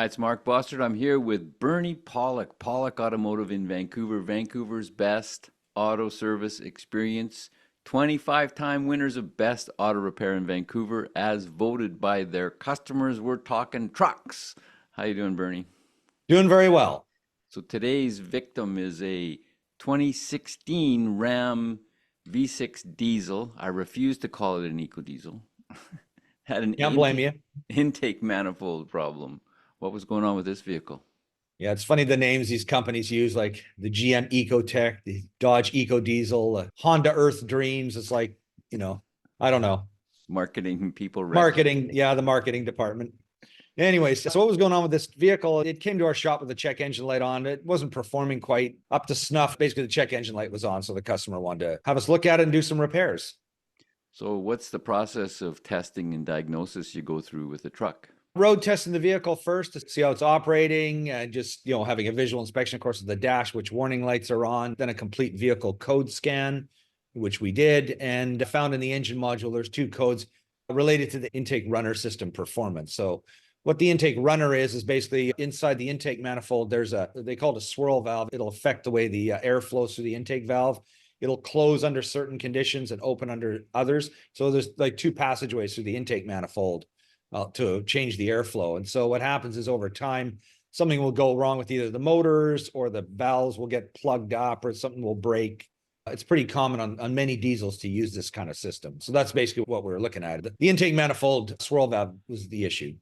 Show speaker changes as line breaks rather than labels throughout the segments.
Hi, it's Mark Bossard. I'm here with Bernie Pawlik, Pawlik Automotive in Vancouver, Vancouver's best auto service experience. 25-time winners of best auto repair in Vancouver as voted by their customers. We're talking trucks. How you doing, Bernie?
Doing very well.
So today's victim is a 2016 Ram V6 diesel. I refuse to call it an eco diesel. Had an
Can't blame
intake
you.
intake manifold problem. What was going on with this vehicle?
Yeah, it's funny the names these companies use, like the GM Ecotech, the Dodge Eco Diesel, Honda Earth Dreams. It's like, you know, I don't know.
Marketing people registered.
Marketing, yeah, the marketing department. Anyways, so what was going on with this vehicle? It came to our shop with the check engine light on. It wasn't performing quite up to snuff. Basically, the check engine light was on, so the customer wanted to have us look at it and do some repairs.
So what's the process of testing and diagnosis you go through with the truck?
Road testing the vehicle first to see how it's operating, and just having a visual inspection, of course, of the dash, which warning lights are on, then a complete vehicle code scan, which we did, and found in the engine module there's two codes related to the intake runner system performance. So what the intake runner is basically inside the intake manifold, there's they call it a swirl valve. It'll affect the way the air flows through the intake valve. It'll close under certain conditions and open under others. So there's like two passageways through the intake manifold to change the airflow. And so what happens is over time, something will go wrong with either the motors or the valves will get plugged up or something will break. It's pretty common on many diesels to use this kind of system. So that's basically what we're looking at. The intake manifold swirl valve was the issue.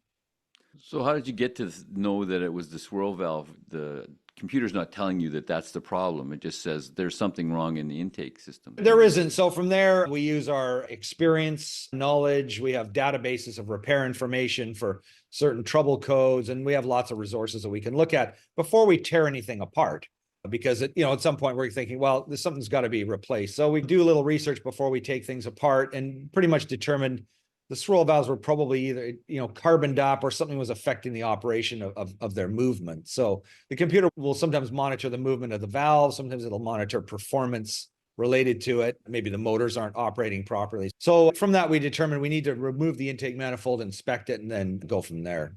So how did you get to know that it was the swirl valve? The computer's not telling you that that's the problem. It just says there's something wrong in the intake system.
There isn't. So from there, we use our experience, knowledge. We have databases of repair information for certain trouble codes, and we have lots of resources that we can look at before we tear anything apart. Because at some point we're thinking, well, something's got to be replaced. So we do a little research before we take things apart, and pretty much determined the swirl valves were probably either carboned up or something was affecting the operation of their movement. So the computer will sometimes monitor the movement of the valve. Sometimes it'll monitor performance related to it. Maybe the motors aren't operating properly. So from that, we determined we need to remove the intake manifold, inspect it, and then go from there.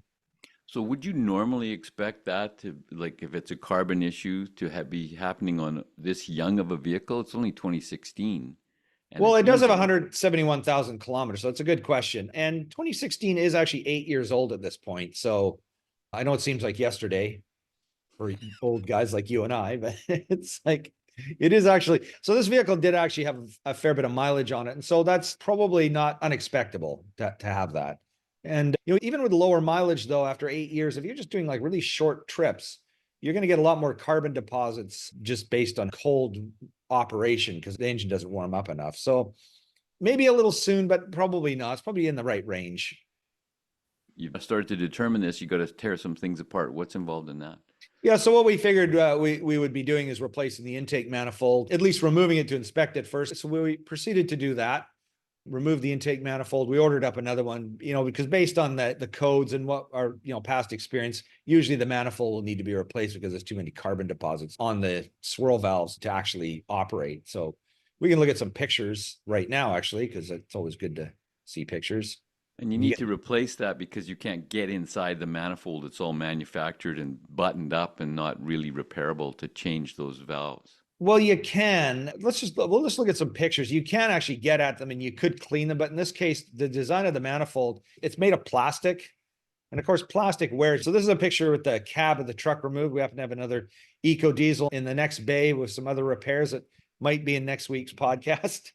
So would you normally expect that to, like, if it's a carbon issue, to be happening on this young of a vehicle? It's only 2016. And
Well,
a
it does have
diesel.
171,000 kilometers, so it's a good question. And 2016 is actually 8 years old at this point. So I know it seems like yesterday for old guys like you and I, but it's like, it is actually. So this vehicle did actually have a fair bit of mileage on it. And so that's probably not unexpectable to have that. And even with lower mileage, though, after 8 years, if you're just doing like really short trips, you're going to get a lot more carbon deposits just based on cold operation because the engine doesn't warm up enough. So maybe a little soon, but probably not. It's probably in the right range.
You've started to determine this, you got to tear some things apart. What's involved in that?
Yeah, so what we figured we would be doing is replacing the intake manifold, at least removing it to inspect it first. So we proceeded to do that, remove the intake manifold. We ordered up another one, because based on the codes and what our past experience, usually the manifold will need to be replaced because there's too many carbon deposits on the swirl valves to actually operate. So we can look at some pictures right now, actually, because it's always good to see pictures.
And you need to replace that because you can't get inside the manifold. It's all manufactured and buttoned up and not really repairable to change those valves.
Well, you can. We'll just look at some pictures. You can actually get at them and you could clean them. But in this case, the design of the manifold, it's made of plastic. And of course, plastic wears. So this is a picture with the cab of the truck removed. We happen to have another eco diesel in the next bay with some other repairs that might be in next week's podcast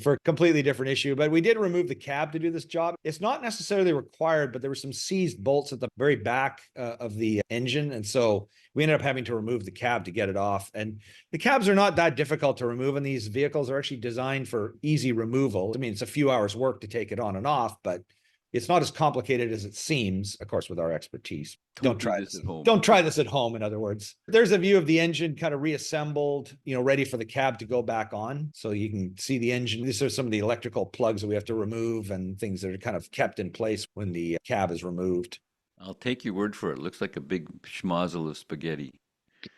for a completely different issue. But we did remove the cab to do this job. It's not necessarily required, but there were some seized bolts at the very back of the engine. And so we ended up having to remove the cab to get it off. And the cabs are not that difficult to remove. And these vehicles are actually designed for easy removal. I mean, it's a few hours work to take it on and off, but it's not as complicated as it seems, of course, with our expertise. Don't try this at home. Don't try this at home, in other words. There's a view of the engine kind of reassembled, ready for the cab to go back on. So you can see the engine. These are some of the electrical plugs that we have to remove and things that are kind of kept in place when the cab is removed.
I'll take your word for it. Looks like a big schmozzle of spaghetti.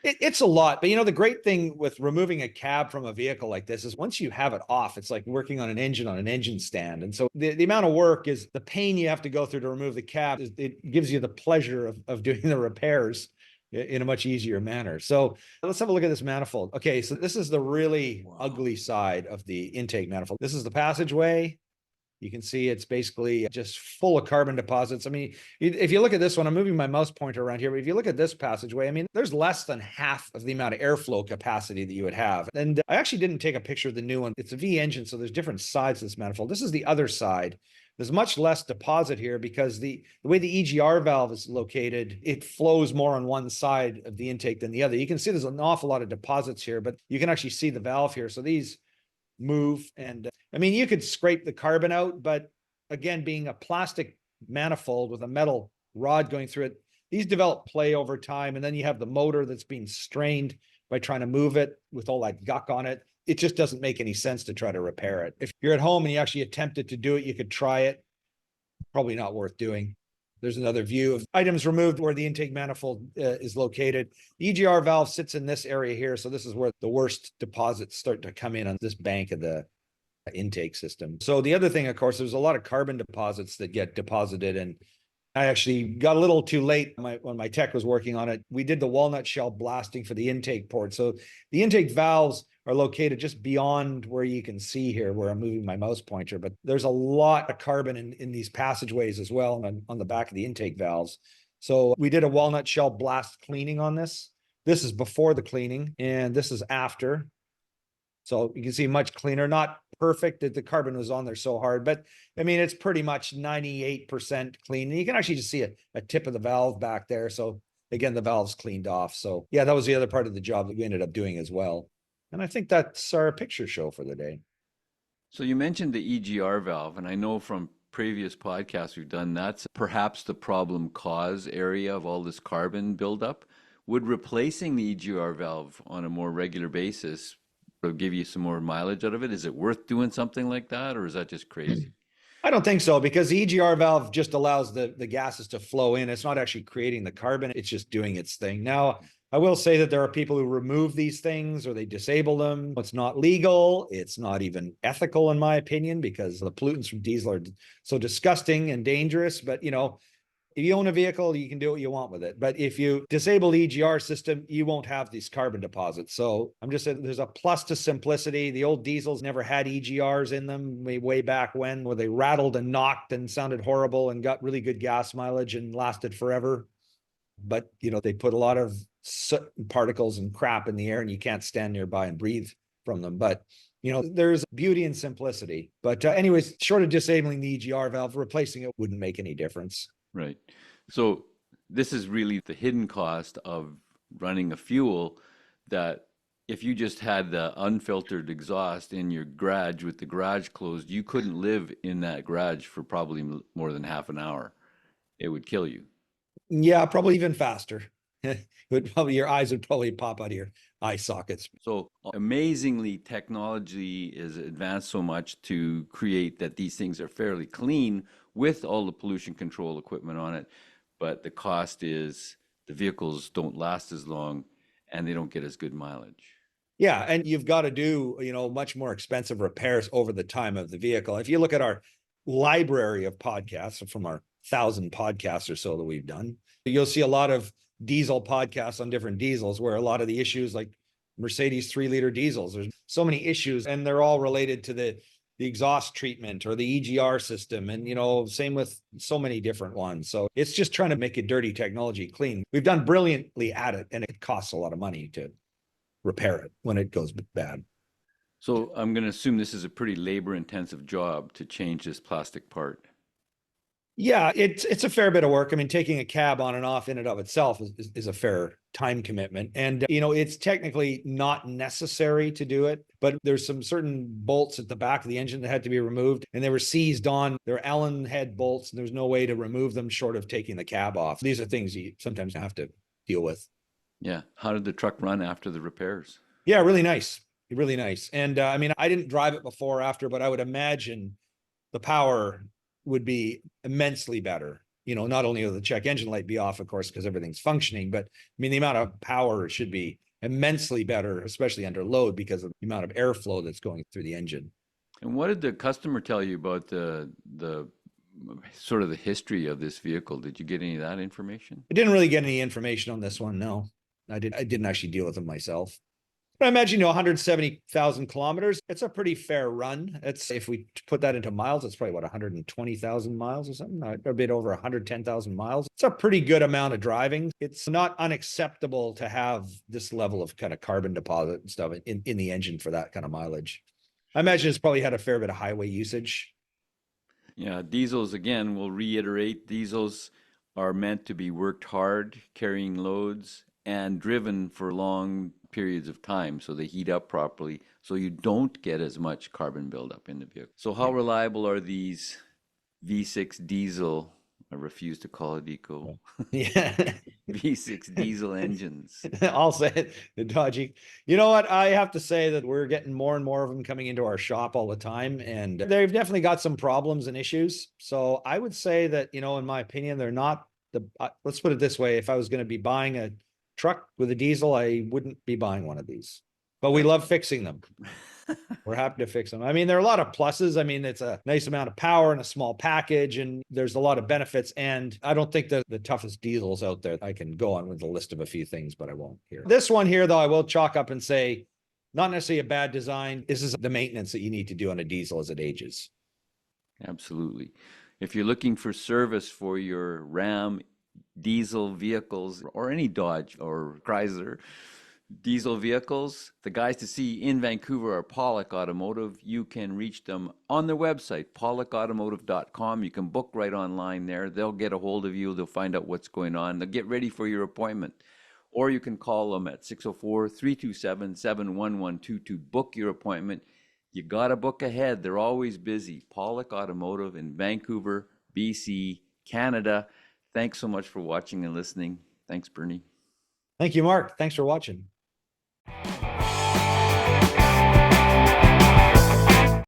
It's a lot, but the great thing with removing a cab from a vehicle like this is once you have it off, it's like working on an engine stand. And so the amount of work is the pain you have to go through to remove the cab. It gives you the pleasure of doing the repairs in a much easier manner. So let's have a look at this manifold. Okay, so this is the really ugly side of the intake manifold. This is the passageway. You can see it's basically just full of carbon deposits. I mean, if you look at this one, I'm moving my mouse pointer around here, but if you look at this passageway, I mean, there's less than half of the amount of airflow capacity that you would have. And I actually didn't take a picture of the new one. It's a V engine, so there's different sides of this manifold. This is the other side. There's much less deposit here because the way the EGR valve is located, it flows more on one side of the intake than the other. You can see there's an awful lot of deposits here, but you can actually see the valve here. So these move. And I mean, you could scrape the carbon out, but again, being a plastic manifold with a metal rod going through it, these develop play over time. And then you have the motor that's being strained by trying to move it with all that guck on it. It just doesn't make any sense to try to repair it. If you're at home and you actually attempted to do it, you could try it. Probably not worth doing. There's another view of items removed where the intake manifold is located. The EGR valve sits in this area here. So this is where the worst deposits start to come in on this bank of the intake system. So the other thing, of course, there's a lot of carbon deposits that get deposited. And I actually got a little too late when my tech was working on it. We did the walnut shell blasting for the intake port. So the intake valves are located just beyond where you can see here, where I'm moving my mouse pointer. But there's a lot of carbon in these passageways as well on the back of the intake valves. So we did a walnut shell blast cleaning on this. This is before the cleaning, and this is after. So you can see much cleaner, not perfect that the carbon was on there so hard, but I mean, it's pretty much 98% clean. And you can actually just see a tip of the valve back there. So again, the valve's cleaned off. So yeah, that was the other part of the job that we ended up doing as well. And I think that's our picture show for the day.
So you mentioned the EGR valve, and I know from previous podcasts we've done that's perhaps the problem cause area of all this carbon buildup. Would replacing the EGR valve on a more regular basis give you some more mileage out of it? Is it worth doing something like that, or is that just crazy?
I don't think so, because the EGR valve just allows the gases to flow in. It's not actually creating the carbon. It's just doing its thing. Now, I will say that there are people who remove these things or they disable them. It's not legal. It's not even ethical, in my opinion, because the pollutants from diesel are so disgusting and dangerous. But, if you own a vehicle, you can do what you want with it. But if you disable the EGR system, you won't have these carbon deposits. So I'm just saying there's a plus to simplicity. The old diesels never had EGRs in them way back when, where they rattled and knocked and sounded horrible and got really good gas mileage and lasted forever. But, they put a lot of soot and particles and crap in the air, and you can't stand nearby and breathe from them. But there's beauty in simplicity. But anyways, short of disabling the EGR valve, replacing it wouldn't make any difference.
Right. So this is really the hidden cost of running a fuel that if you just had the unfiltered exhaust in your garage with the garage closed, you couldn't live in that garage for probably more than half an hour. It would kill you.
Yeah, probably even faster. Your eyes would probably pop out of your eye sockets.
So amazingly, technology is advanced so much to create that these things are fairly clean with all the pollution control equipment on it. But the cost is the vehicles don't last as long and they don't get as good mileage.
Yeah, and you've got to do, much more expensive repairs over the time of the vehicle. If you look at our library of podcasts from our 1,000 podcasts or so that we've done, you'll see a lot of diesel podcasts on different diesels where a lot of the issues, like Mercedes 3-liter diesels, there's so many issues, and they're all related to the exhaust treatment or the EGR system. And, same with so many different ones. So it's just trying to make a dirty technology clean. We've done brilliantly at it, and it costs a lot of money to repair it when it goes bad.
So I'm going to assume this is a pretty labor intensive job to change this plastic part.
Yeah, it's a fair bit of work. I mean, taking a cab on and off in and of itself is a fair time commitment. And, it's technically not necessary to do it, but there's some certain bolts at the back of the engine that had to be removed, and they were seized on. They're Allen head bolts, and there's no way to remove them short of taking the cab off. These are things you sometimes have to deal with.
Yeah. How did the truck run after the repairs?
Yeah, really nice. Really nice. And I mean, I didn't drive it before or after, but I would imagine the power would be immensely better not only will the check engine light be off, of course, because everything's functioning, but I mean, the amount of power should be immensely better, especially under load because of the amount of airflow that's going through the engine.
And what did the customer tell you about the sort of the history of this vehicle? Did you get any of that information?
I didn't really get any information on this one. No, I didn't actually deal with them myself. But I imagine, 170,000 kilometers, it's a pretty fair run. It's, if we put that into miles, it's probably what, 120,000 miles or something, a bit over 110,000 miles. It's a pretty good amount of driving. It's not unacceptable to have this level of kind of carbon deposit and stuff in the engine for that kind of mileage. I imagine it's probably had a fair bit of highway usage.
Yeah, diesels, again, we'll reiterate, diesels are meant to be worked hard, carrying loads, and driven for long periods of time so they heat up properly so you don't get as much carbon buildup in the vehicle. So how reliable are these V6 diesel, I refuse to call it eco,
Yeah.
V6 diesel engines?
I'll say it, the dodgy. You know what? I have to say that we're getting more and more of them coming into our shop all the time, and they've definitely got some problems and issues. So I would say that, in my opinion, they're not let's put it this way. If I was going to be buying a truck with a diesel, I wouldn't be buying one of these, but we love fixing them. We're happy to fix them. I mean, there are a lot of pluses. I mean, it's a nice amount of power in a small package, and there's a lot of benefits. And I don't think that the toughest diesels out there, I can go on with a list of a few things, but I won't here. This one here, though, I will chalk up and say, not necessarily a bad design. This is the maintenance that you need to do on a diesel as it ages.
Absolutely. If you're looking for service for your Ram diesel vehicles or any Dodge or Chrysler diesel vehicles, the guys to see in Vancouver are Pawlik Automotive. You can reach them on their website, pawlikautomotive.com. You can book right online there. They'll get a hold of you. They'll find out what's going on. They'll get ready for your appointment. Or you can call them at 604-327-7112 to book your appointment. You got to book ahead. They're always busy. Pawlik Automotive in Vancouver, BC, Canada. Thanks so much for watching and listening. Thanks, Bernie.
Thank you, Mark. Thanks for watching.